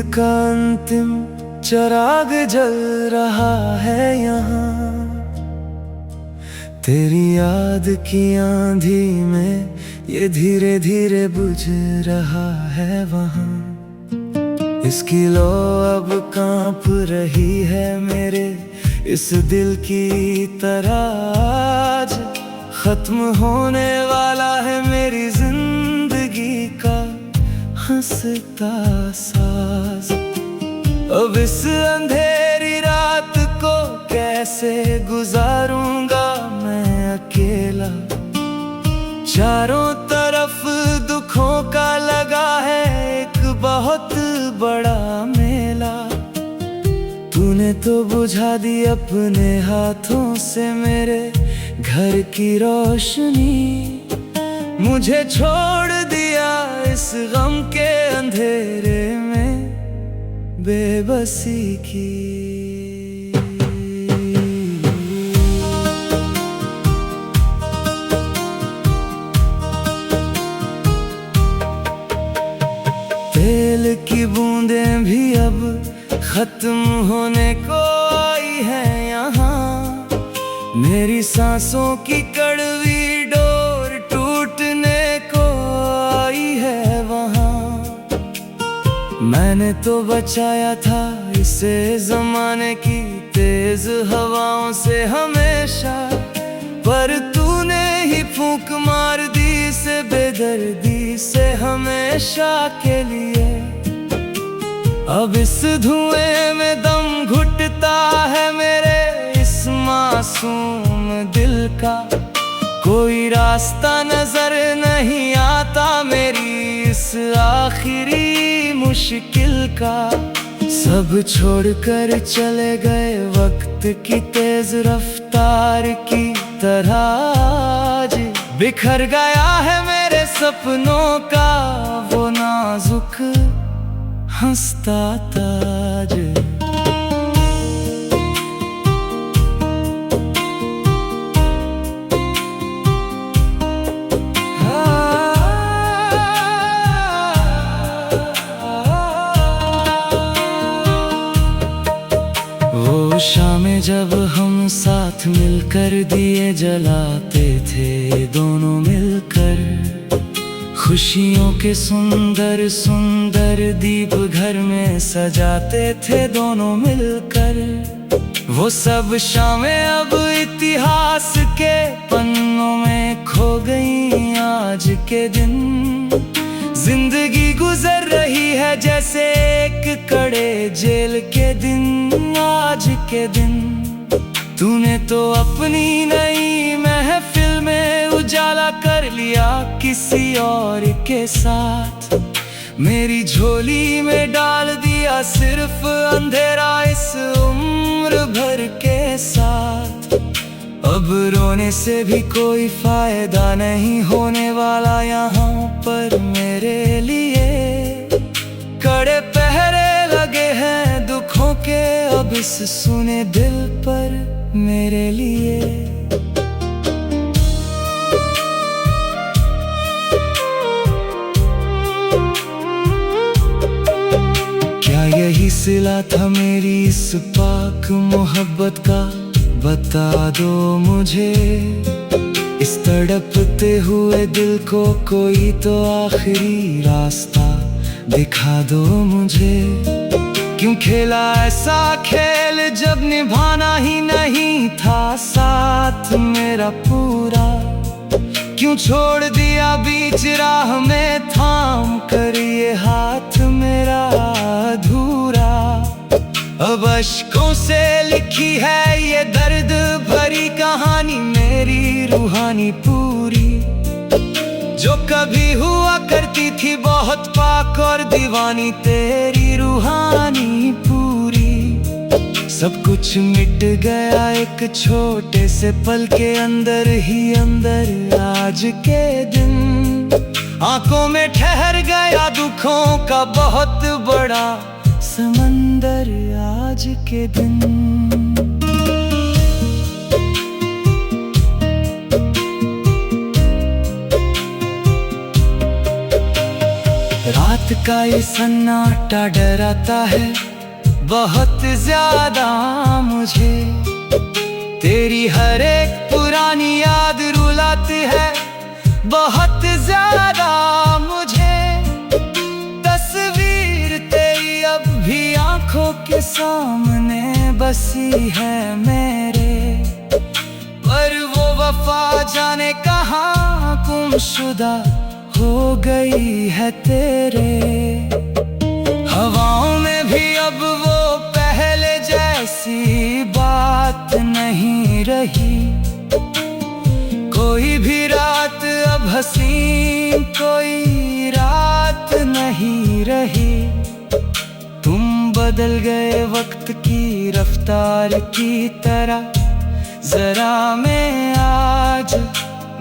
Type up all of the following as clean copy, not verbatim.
का अंतिम चिराग जल रहा है यहाँ, तेरी याद की आंधी में ये धीरे धीरे बुझ रहा है वहाँ। इसकी लो अब कांप रही है मेरे इस दिल की तरह आज। खत्म होने वाला है मेरी जिंदगी का हंसता साज। अब इस अंधेरी रात को कैसे गुजारूंगा मैं अकेला। चारों तरफ दुखों का लगा है एक बहुत बड़ा मेला। तूने तो बुझा दी अपने हाथों से मेरे घर की रोशनी, मुझे छोड़ दिया इस गम के अंधेरे में बेबसी की। तेल की बूंदें भी अब खत्म होने को आई है यहाँ, मेरी सांसों की कड़वी डोर टूटने को आई है वहाँ। मैंने तो बचाया था इसे ज़माने की तेज हवाओं से हमेशा, पर तूने ही फूंक मार दी इसे बेदर्दी से हमेशा के लिए। अब इस धुएं में दम घुटता है मेरे इस मासूम दिल का। कोई रास्ता नजर नहीं आता मेरी इस आखिरी मुश्किल का। सब छोड़कर चले गए वक्त की तेज रफ्तार की तरह आज। बिखर गया है मेरे सपनों का वो नाजुक हंसता ताज। वो शामें जब हम साथ मिलकर दिए जलाते थे दोनों मिलकर, खुशियों के सुंदर सुंदर दीप घर में सजाते थे दोनों मिलकर। वो सब शामें अब इतिहास के पन्नों में खो गई आज के दिन। जिंदगी गुजर रही है जैसे एक कड़े जेल के दिन आज के दिन। तूने तो अपनी नई महफिल में उजाला कर लिया किसी और के साथ। मेरी झोली में डाल दिया सिर्फ अंधेरा इस उम्र भर के साथ। अब रोने से भी कोई फायदा नहीं होने वाला यहाँ पर मेरे लिए। कड़े पहरे लगे हैं दुखों के अब इस सुने दिल पर मेरे लिए। क्या यही सिला था मेरी इस पाक मोहब्बत का, बता दो मुझे। इस तड़पते हुए दिल को कोई तो आखिरी रास्ता दिखा दो मुझे। क्यों खेला ऐसा खेल जब निभाना ही नहीं था साथ मेरा पूरा। क्यों छोड़ दिया बीच राह में थाम कर ये हाथ मेरा अधूरा। अब अश्कों से लिखी है ये दर्द भरी कहानी मेरी रूहानी पूरी। जो कभी हुआ करती थी बहुत पाक और दीवानी तेरी रूहानी पूरी। सब कुछ मिट गया एक छोटे से पल के अंदर ही अंदर आज के दिन। आंखों में ठहर गया दुखों का बहुत बड़ा समंदर आज के दिन। रात का ये सन्नाटा डराता है बहुत ज्यादा मुझे। तेरी हर एक पुरानी याद रुलाती है बहुत ज्यादा मुझे। तस्वीर तेरी अब भी आंखों के सामने बसी है मेरे, पर वो वफा जाने कहाँ गुमशुदा हो गई है तेरे। हवाओं में भी अब वो पहले जैसी बात नहीं रही। कोई भी रात अब हसीन कोई रात नहीं रही। तुम बदल गए वक्त की रफ्तार की तरह, जरा मैं आज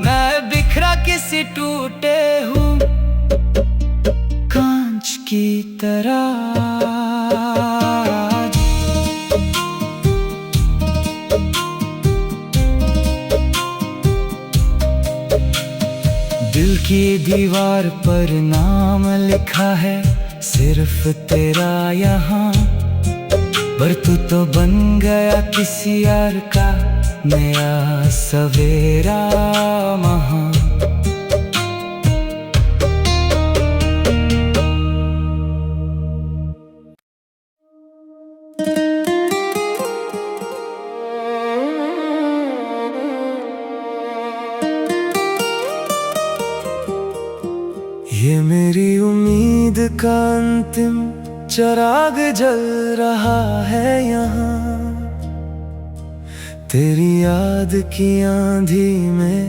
मैं बिखरा किसी टूटे हूँ कांच की तरह। दिल की दीवार पर नाम लिखा है सिर्फ तेरा यहाँ, पर तू तो बन गया किसी यार का नया सवेरा वहाँ। ये मेरी उम्मीद का अंतिम चिराग जल रहा है यहाँ। तेरी याद की आंधी में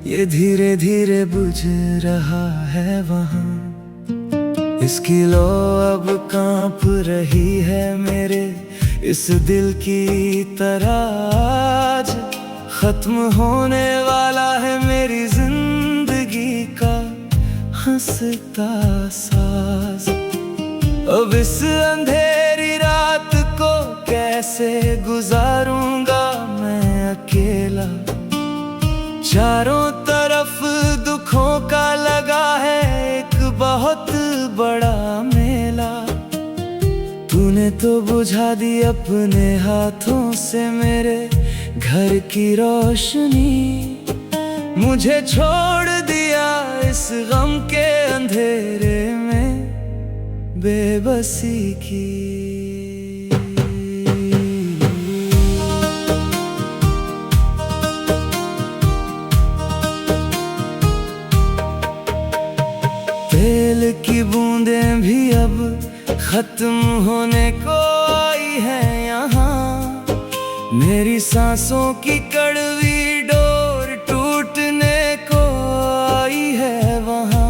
ये धीरे धीरे बुझ रहा है वहाँ। इसकी लो अब कांप रही है मेरे इस दिल की तरह। आज खत्म होने वाला है मेरी जिंदगी का हंसता साज। अब इस अंधेरी रात को कैसे गुजारूंगा मैं अकेला। चारों तरफ दुखों का लगा है एक बहुत बड़ा मेला। तूने तो बुझा दी अपने हाथों से मेरे घर की रोशनी। मुझे छोड़ दिया इस गम के अंधेरे में बेबसी की। तेल की बूंदें भी अब खत्म होने को आई है यहाँ। मेरी सांसों की कड़वी डोर टूटने को आई है वहाँ।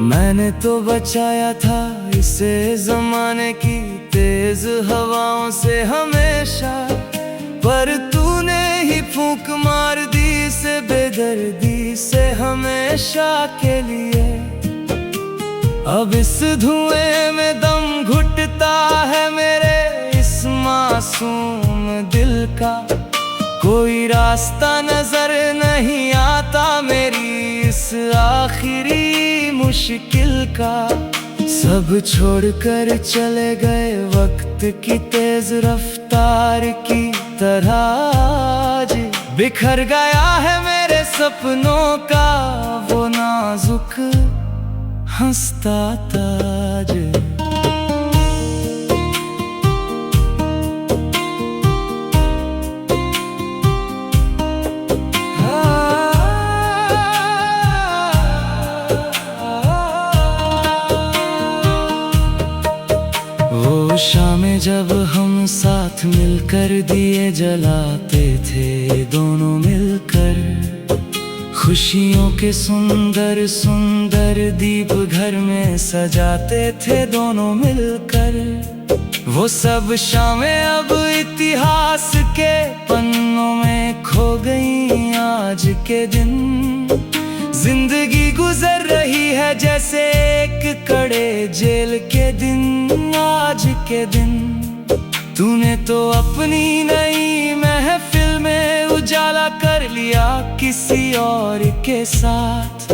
मैंने तो बचाया था इसे ज़माने की तेज हवाओं से हमेशा, पर तूने ही फूंक मार दी इसे बेदर्दी से हमेशा के लिए। अब इस धुएं में दम घुटता है मेरे इस मासूम दिल का। कोई रास्ता नजर नहीं आता मेरी इस आखिरी मुश्किल का। सब छोड़कर चले गए वक्त की तेज रफ्तार की तरह। आज बिखर गया है मेरे सपनों का वो नाजुक हंसता ताज। वो शामें जब हम साथ मिलकर दिए जलाते थे दोनों मिलकर। खुशियों के सुंदर सुंदर दीप घर में सजाते थे दोनों मिलकर। वो सब शामें अब इतिहास के पन्नों में खो गई आज के दिन। जिंदगी गुजर रही है जैसे एक कड़े जेल के दिन आज के दिन। तूने तो अपनी नई महफिल में उजाला कर लिया किसी और के साथ।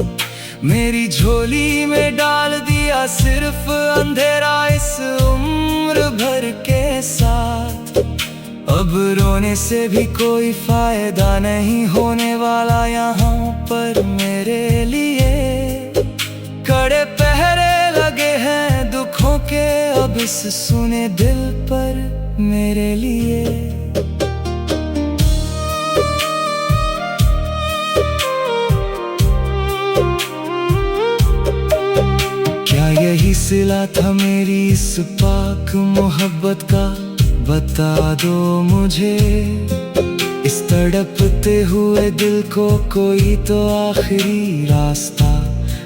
मेरी झोली में डाल दिया दिया सिर्फ अंधेरा इस उम्र भर के साथ। अब रोने से भी कोई फायदा नहीं होने वाला यहाँ पर मेरे लिए। कड़े पहरे लगे हैं दुखों के अब इस सुने दिल पर मेरे लिए। क्या यही सिला था मेरी इस पाक मोहब्बत का? बता दो मुझे इस तड़पते हुए दिल को कोई तो आखिरी रास्ता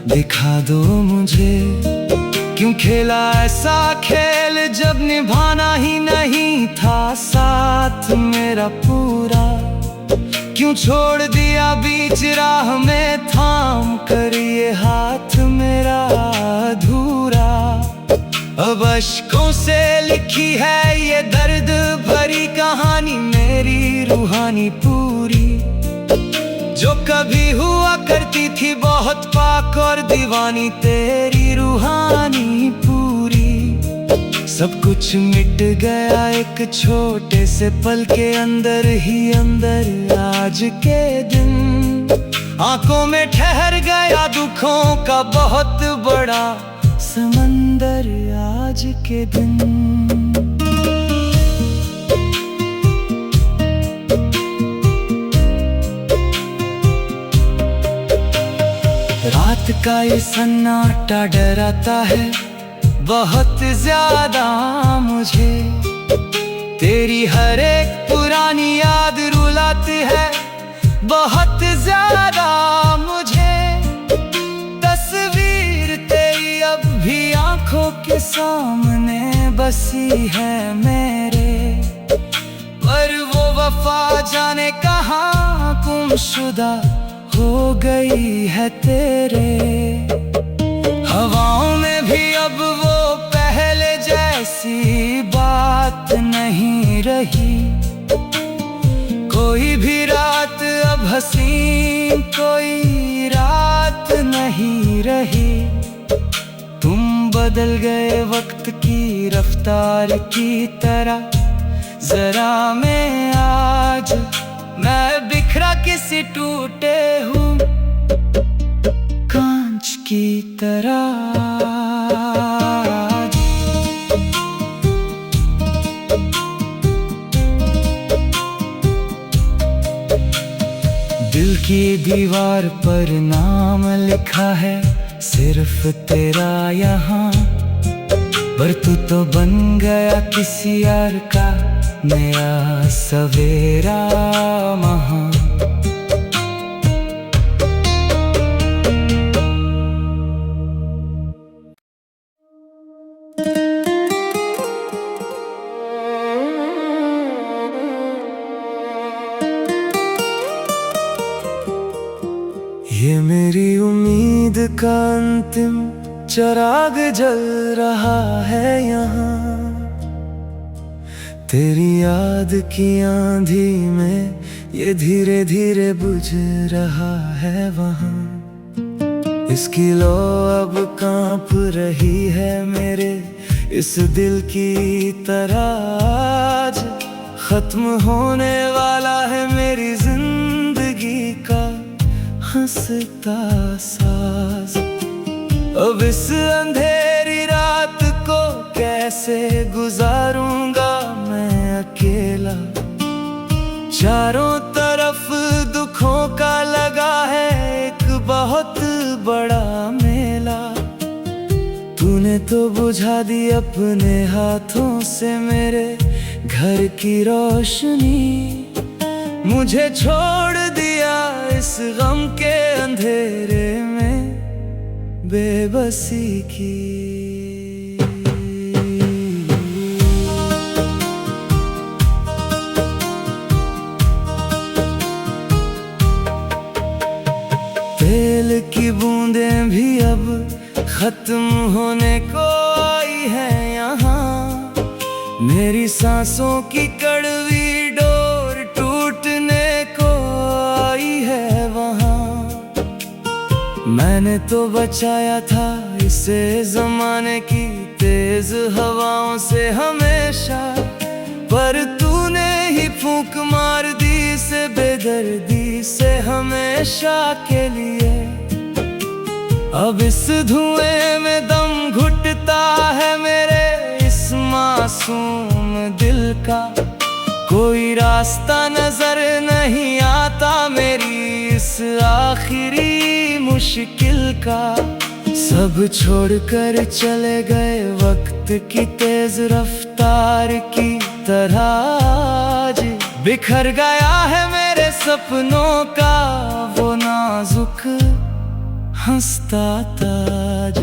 दिखा दो मुझे। क्यों खेला ऐसा खेल जब निभाना ही नहीं था साथ मेरा पूरा? क्यों छोड़ दिया बीच राह में थाम कर ये हाथ मेरा अधूरा? अब अश्कों से लिखी है ये दर्द भरी कहानी मेरी रूहानी पूरी, जो कभी हुआ करती थी बहुत पाक और दीवानी तेरी रूहानी पूरी। सब कुछ मिट गया एक छोटे से पल के अंदर ही अंदर आज के दिन। आंखों में ठहर गया दुखों का बहुत बड़ा समंदर आज के दिन। रात का ये सन्नाटा डराता है बहुत ज्यादा मुझे। तेरी हर एक पुरानी याद रुलाती है बहुत ज्यादा मुझे। तस्वीर तेरी अब भी आंखों के सामने बसी है मेरे, पर वो वफा जाने कहाँ गुमशुदा हो गई है तेरे। हवाओं में भी अब वो पहले जैसी बात नहीं रही। कोई भी रात अब हसीन कोई रात नहीं रही। तुम बदल गए वक्त की रफ्तार की तरह, जरा मैं आज मैं बिखरा किसी टूटे हूँ कांच की तरह। दिल की दीवार पर नाम लिखा है सिर्फ तेरा यहाँ, पर तू तो बन गया किसी यार का नया सवेरा वहाँ। ये मेरी उम्मीद का अंतिम चिराग जल रहा है यहाँ। तेरी याद की आंधी में ये धीरे धीरे बुझ रहा है वहाँ। इसकी लो अब कांप रही है मेरे इस दिल की तरह। आज खत्म होने वाला है मेरी जिंदगी का हंसता साज। अब इस अंधेरी रात को कैसे गुजारूंगा मैं अकेला? चारों तरफ दुखों का लगा है एक बहुत बड़ा मेला। तूने तो बुझा दी अपने हाथों से मेरे घर की रोशनी। मुझे छोड़ दिया इस गम के अंधेरे में बेबसी की। तेल की बूंदें भी अब खत्म होने को आई है यहाँ। मेरी सांसों की कड़वी डोर टूटने को आई है वहाँ। मैंने तो बचाया था से जमाने की तेज हवाओं से हमेशा, पर तूने ही फूंक मार दी से बेदर्दी से हमेशा के लिए। अब इस धुएं में दम घुटता है मेरे इस मासूम दिल का, कोई रास्ता नजर नहीं आता मेरी इस आखिरी मुश्किल का। सब छोड़कर चले गए वक्त की तेज रफ्तार की तरह, आज बिखर गया है मेरे सपनों का वो नाजुक हंसता ताज।